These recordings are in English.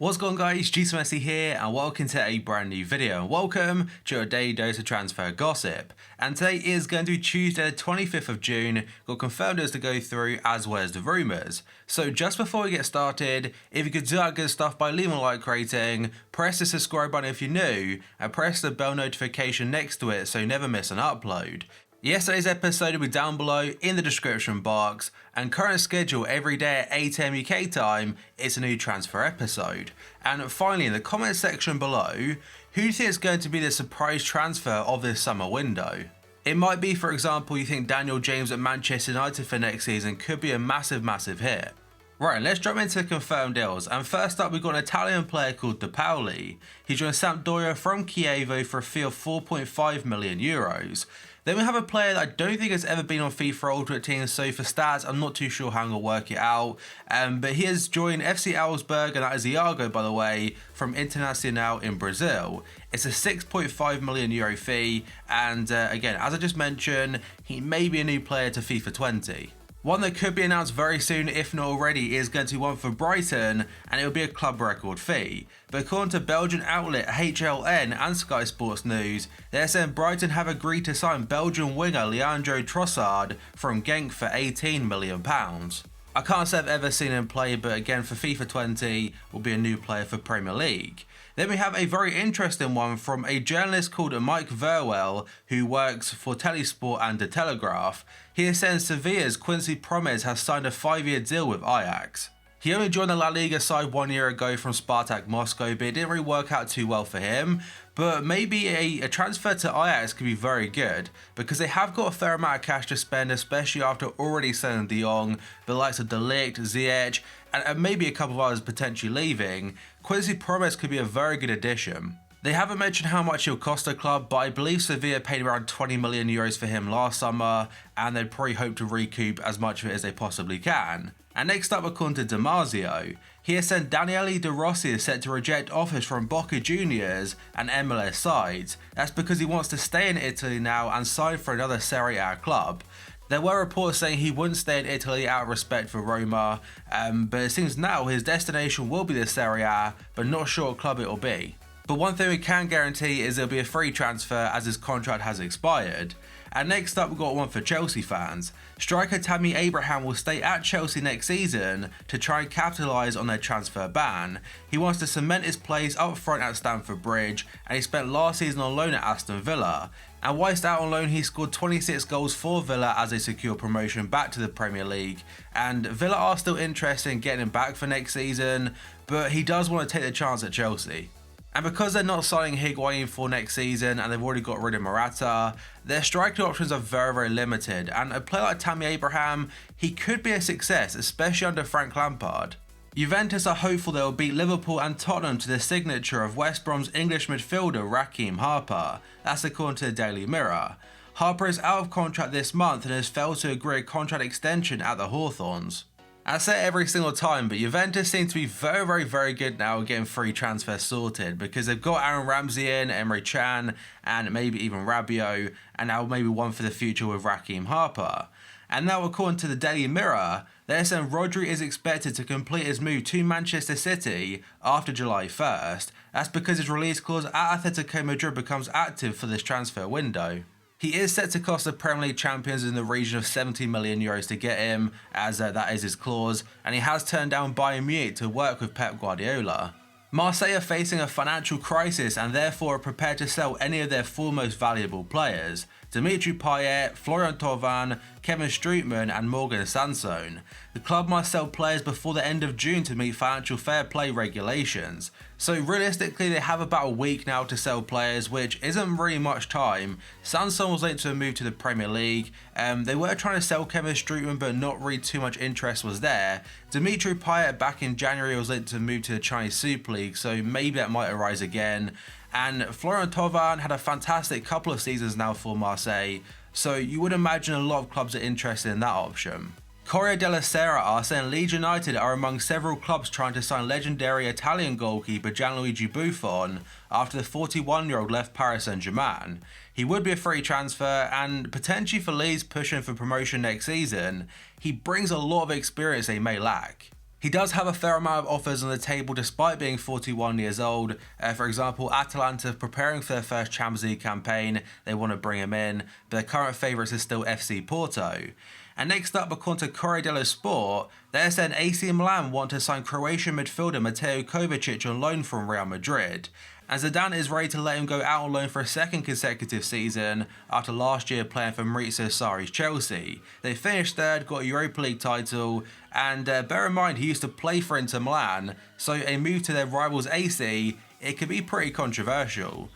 What's going on, guys? GRIEZMANN here and welcome to a brand new video. Welcome to your daily dose of transfer gossip. And today is going to be Tuesday the 25th of June. Got confirmed as to go through as well as the rumours. So just before we get started, if you could do that good stuff by leaving a like rating, press the subscribe button if you're new, and press the bell notification next to it so you never miss an upload. Yesterday's episode will be down below in the description box, and current schedule every day at 8 AM UK time is a new transfer episode. And finally, in the comment section below, who do you think is going to be the surprise transfer of this summer window? It might be, for example, you think Daniel James at Manchester United for next season could be a massive hit. Right, let's jump into confirmed deals, and first up we've got an Italian player called De Pauli. He joined Sampdoria from Chievo for a fee of 4.5 million euros. Then we have a player that I don't think has ever been on FIFA Ultimate Team, so for stats I'm not too sure how I'm going to work it out. But he has joined FC Augsburg, and that is Iago, by the way, from Internacional in Brazil. It's a 6.5 million euro fee, and again, as I just mentioned, he may be a new player to FIFA 20. One that could be announced very soon, if not already, is going to be one for Brighton, and it will be a club record fee. But according to Belgian outlet HLN and Sky Sports News, they're saying Brighton have agreed to sign Belgian winger Leandro Trossard from Genk for £18 million. I can't say I've ever seen him play, but again, for FIFA 20, will be a new player for Premier League. Then we have a very interesting one from a journalist called Mike Verwell, who works for Telesport and The Telegraph. He is saying Sevilla's Quincy Promes has signed a 5-year deal with Ajax. He only joined the La Liga side 1 year ago from Spartak Moscow, but it didn't really work out too well for him. But maybe a transfer to Ajax could be very good, because they have got a fair amount of cash to spend, especially after already selling De Jong, the likes of De Ligt, Ziyech, and maybe a couple of others potentially leaving. Quincy Promes could be a very good addition. They haven't mentioned how much he'll cost the club, but I believe Sevilla paid around 20 million euros for him last summer, and they'd probably hope to recoup as much of it as they possibly can. And next up, according to Damasio, he has said Daniele De Rossi is set to reject offers from Boca Juniors and MLS sides. That's because he wants to stay in Italy now and sign for another Serie A club. There were reports saying he wouldn't stay in Italy out of respect for Roma, but it seems now his destination will be the Serie A, but not sure what club it will be. But one thing we can guarantee is it'll be a free transfer as his contract has expired. And next up, we've got one for Chelsea fans. Striker Tammy Abraham will stay at Chelsea next season to try and capitalise on their transfer ban. He wants to cement his place up front at Stamford Bridge, and he spent last season on loan at Aston Villa. And whilst out on loan, he scored 26 goals for Villa as they secure promotion back to the Premier League. And Villa are still interested in getting him back for next season, but he does want to take the chance at Chelsea. And because they're not signing Higuain for next season and they've already got rid of Morata, their striking options are very limited, and a player like Tammy Abraham, he could be a success, especially under Frank Lampard. Juventus are hopeful they will beat Liverpool and Tottenham to the signature of West Brom's English midfielder Raheem Harper. That's according to the Daily Mirror. Harper is out of contract this month and has failed to agree a contract extension at the Hawthorns. I say it every single time, but Juventus seem to be very good now getting free transfers sorted, because they've got Aaron Ramsey in, Emre Can, and maybe even Rabiot, and now maybe one for the future with Raheem Harper. And now, according to the Daily Mirror, they're saying Rodri is expected to complete his move to Manchester City after July 1st. That's because his release clause at Atletico Madrid becomes active for this transfer window. He is set to cost the Premier League champions in the region of 70 million euros to get him, as that is his clause, and he has turned down Bayern Munich to work with Pep Guardiola. Marseille are facing a financial crisis and therefore are prepared to sell any of their four most valuable players: Dimitri Payet, Florian Thauvin, Kevin Strootman and Morgan Sanson. The club must sell players before the end of June to meet financial fair play regulations. So realistically, they have about a week now to sell players, which isn't really much time. Sanson was linked to a move to the Premier League. They were trying to sell Kevin Strootman, but not really too much interest was there. Dimitri Payet back in January was linked to a move to the Chinese Super League, so maybe that might arise again. And Florian Thauvin had a fantastic couple of seasons now for Marseille, so you would imagine a lot of clubs are interested in that option. Corriere della Sera are saying Leeds United are among several clubs trying to sign legendary Italian goalkeeper Gianluigi Buffon after the 41-year-old left Paris Saint-Germain. He would be a free transfer and potentially for Leeds pushing for promotion next season. He brings a lot of experience they may lack. He does have a fair amount of offers on the table despite being 41 years old. For example, Atalanta preparing for their first Champions League campaign, they want to bring him in, but their current favourites is still FC Porto. And next up, according to Corriere dello Sport, they're saying AC Milan want to sign Croatian midfielder Mateo Kovacic on loan from Real Madrid. And Zidane is ready to let him go out on loan for a second consecutive season after last year playing for Maurizio Sarri's Chelsea. They finished third, got a Europa League title, and bear in mind he used to play for Inter Milan, so a move to their rivals AC, it could be pretty controversial.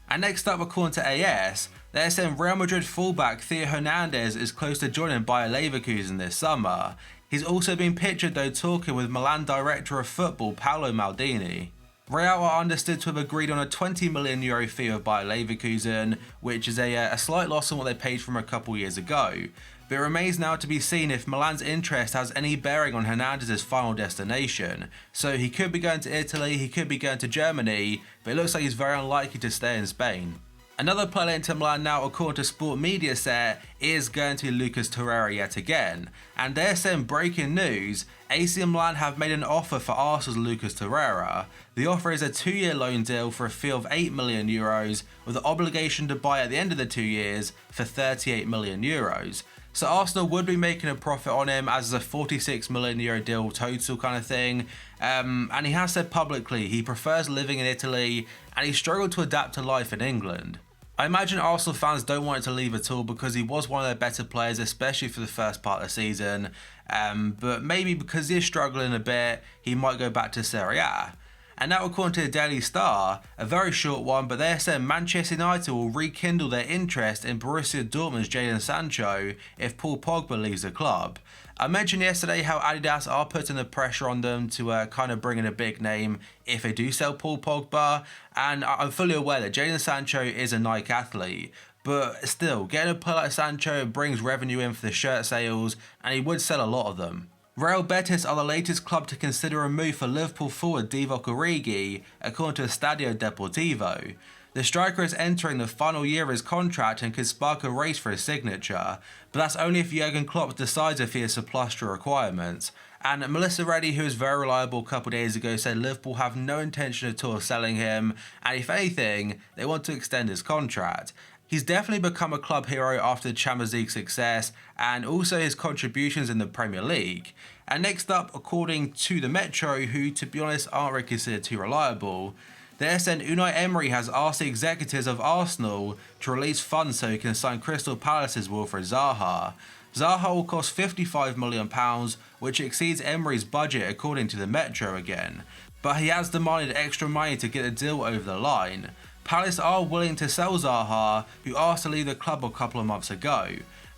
And next up, according to AS, they're saying Real Madrid fullback Theo Hernandez is close to joining Bayer Leverkusen this summer. He's also been pictured though talking with Milan director of football Paolo Maldini. Real are understood to have agreed on a €20 million fee of Bayer Leverkusen, which is a slight loss on what they paid from a couple years ago. But it remains now to be seen if Milan's interest has any bearing on Hernandez's final destination. So he could be going to Italy, he could be going to Germany, but it looks like he's very unlikely to stay in Spain. Another player into Milan now, according to Sport Media Set, is going to be Lucas Torreira yet again. And they're saying breaking news, AC Milan have made an offer for Arsenal's Lucas Torreira. The offer is a 2-year loan deal for a fee of €8 million, with the obligation to buy at the end of the 2 years for €38 million. So Arsenal would be making a profit on him as a €46 million deal total kind of thing. And he has said publicly he prefers living in Italy and he struggled to adapt to life in England. I imagine Arsenal fans don't want him to leave at all because he was one of their better players, especially for the first part of the season. But maybe because he's struggling a bit, he might go back to Serie A. And now, according to the Daily Star, a very short one, but they're saying Manchester United will rekindle their interest in Borussia Dortmund's Jadon Sancho if Paul Pogba leaves the club. I mentioned yesterday how Adidas are putting the pressure on them to kind of bring in a big name if they do sell Paul Pogba, and I'm fully aware that Jadon Sancho is a Nike athlete, but still, getting a player like Sancho brings revenue in for the shirt sales, and he would sell a lot of them. Real Betis are the latest club to consider a move for Liverpool forward Divock Origi, according to Estadio Deportivo. The striker is entering the final year of his contract and could spark a race for his signature, but that's only if Jurgen Klopp decides if he is surplus to requirements. And Melissa Reddy, who was very reliable a couple of days ago, said Liverpool have no intention at all of selling him, and if anything, they want to extend his contract. He's definitely become a club hero after the Champions League success and also his contributions in the Premier League. And next up, according to the Metro, who to be honest aren't really considered too reliable, they're saying Unai Emery has asked the executives of Arsenal to release funds so he can sign Crystal Palace's Wilfried Zaha. Zaha will cost £55 million, which exceeds Emery's budget according to the Metro again. But he has demanded extra money to get the deal over the line. Palace are willing to sell Zaha, who asked to leave the club a couple of months ago.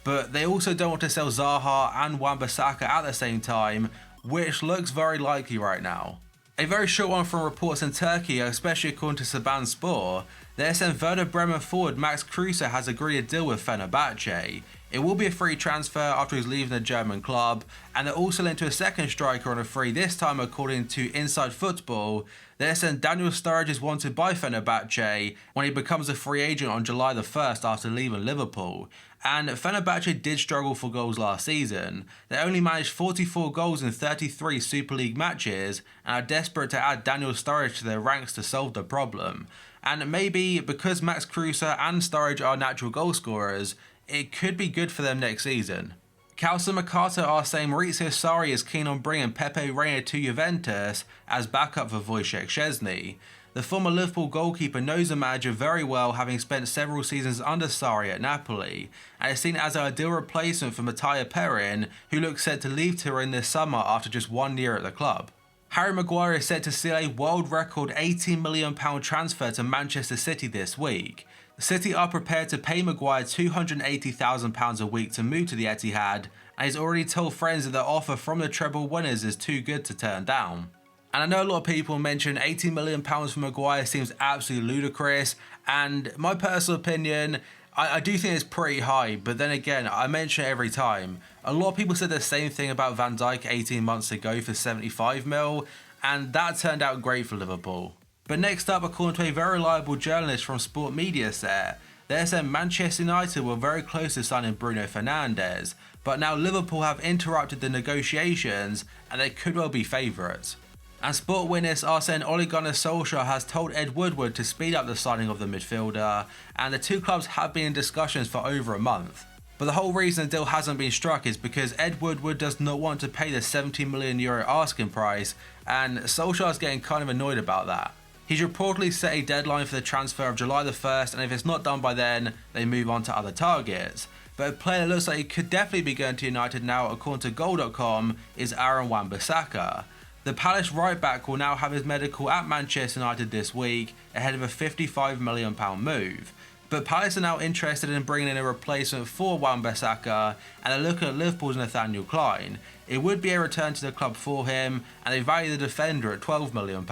But they also don't want to sell Zaha and Wan-Bissaka at the same time, which looks very likely right now. A very short one from reports in Turkey, especially according to Saban Spor, they're saying Werder Bremen forward Max Kruse has agreed a deal with Fenerbahce. It will be a free transfer after he's leaving the German club, and they're also linked to a second striker on a free, this time according to Inside Football. They're saying Daniel Sturridge is wanted by Fenerbahce when he becomes a free agent on July the 1st after leaving Liverpool. And Fenerbahce did struggle for goals last season. They only managed 44 goals in 33 Super League matches and are desperate to add Daniel Sturridge to their ranks to solve the problem. And maybe because Max Kruse and Sturridge are natural goal scorers, it could be good for them next season. Calcio Mercato are saying Maurizio Sarri is keen on bringing Pepe Reina to Juventus as backup for Wojciech Szczesny. The former Liverpool goalkeeper knows the manager very well, having spent several seasons under Sarri at Napoli, and is seen as an ideal replacement for Matteo Perin, who looks set to leave Turin this summer after just 1 year at the club. Harry Maguire is set to seal a world record £18 million transfer to Manchester City this week. City are prepared to pay Maguire £280,000 a week to move to the Etihad, and he's already told friends that the offer from the treble winners is too good to turn down. And I know a lot of people mention £18 million for Maguire seems absolutely ludicrous, and my personal opinion, I do think it's pretty high, but then again, I mention it every time. A lot of people said the same thing about Van Dijk 18 months ago for 75 mil, and that turned out great for Liverpool. But next up, according to a very reliable journalist from Sport Media Set, They said Manchester United were very close to signing Bruno Fernandes, but now Liverpool have interrupted the negotiations and they could well be favourites. And Sport Witness are saying Ole Gunnar Solskjaer has told Ed Woodward to speed up the signing of the midfielder, and the two clubs have been in discussions for over a month. But the whole reason the deal hasn't been struck is because Ed Woodward does not want to pay the €70 million asking price, and Solskjaer is getting kind of annoyed about that. He's reportedly set a deadline for the transfer of July the 1st, and if it's not done by then, they move on to other targets. But a player that looks like he could definitely be going to United now, according to Goal.com, is Aaron Wan-Bissaka. The Palace right back will now have his medical at Manchester United this week, ahead of a £55 million move. But Palace are now interested in bringing in a replacement for Wan-Bissaka, and they're looking at Liverpool's Nathaniel Klein. It would be a return to the club for him, and they value the defender at £12 million.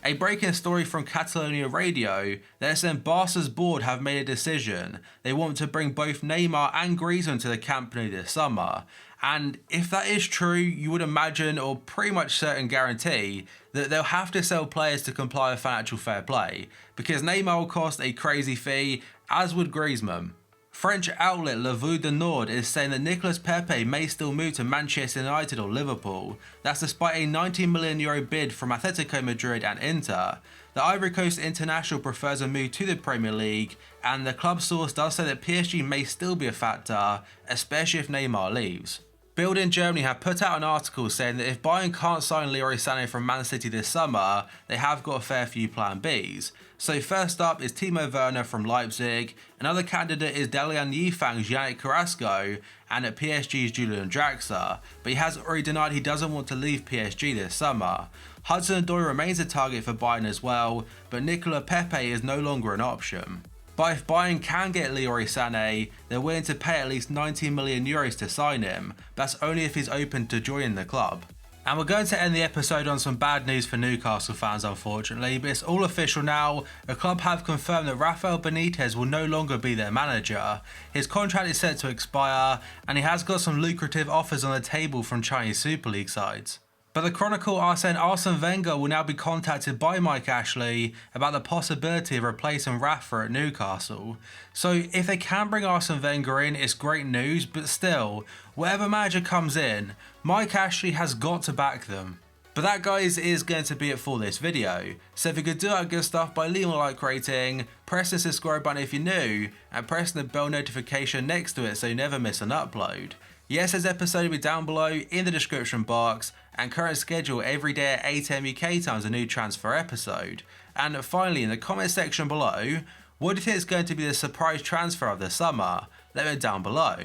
A breaking story from Catalonia Radio, they're saying Barca's board have made a decision. They want to bring both Neymar and Griezmann to the Camp Nou this summer. And if that is true, you would imagine, or pretty much certain guarantee, that they'll have to sell players to comply with financial fair play, because Neymar will cost a crazy fee, as would Griezmann. French outlet La Voix du Nord is saying that Nicolas Pepe may still move to Manchester United or Liverpool. That's despite a €90 million bid from Atletico Madrid and Inter. The Ivory Coast international prefers a move to the Premier League, and the club source does say that PSG may still be a factor, especially if Neymar leaves. Bild in Germany have put out an article saying that if Bayern can't sign Leroy Sané from Man City this summer, they have got a fair few plan Bs. So first up is Timo Werner from Leipzig, another candidate is Dalian Yifang's Yannick Carrasco, and at PSG's Julian Draxler, but he has already denied he doesn't want to leave PSG this summer. Hudson-Odoi remains a target for Bayern as well, but Nicolas Pepe is no longer an option. But if Bayern can get Leroy Sané, they're willing to pay at least €90 million to sign him. That's only if he's open to joining the club. And we're going to end the episode on some bad news for Newcastle fans, unfortunately, but it's all official now. The club have confirmed that Rafael Benitez will no longer be their manager. His contract is set to expire, and he has got some lucrative offers on the table from Chinese Super League sides. But the Chronicle are saying Arsene Wenger will now be contacted by Mike Ashley about the possibility of replacing Rafa at Newcastle. So if they can bring Arsene Wenger in, it's great news, but still, whatever manager comes in, Mike Ashley has got to back them. But that, guys, is going to be it for this video. So if you could do that good stuff by leaving a like rating, press the subscribe button if you're new, and press the bell notification next to it so you never miss an upload. Yes, this episode will be down below in the description box, and current schedule every day at 8 AM UK time is a new transfer episode. And finally, in the comment section below, what do you think is going to be the surprise transfer of the summer? Let me know down below.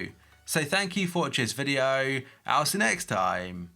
So thank you for watching this video, I'll see you next time.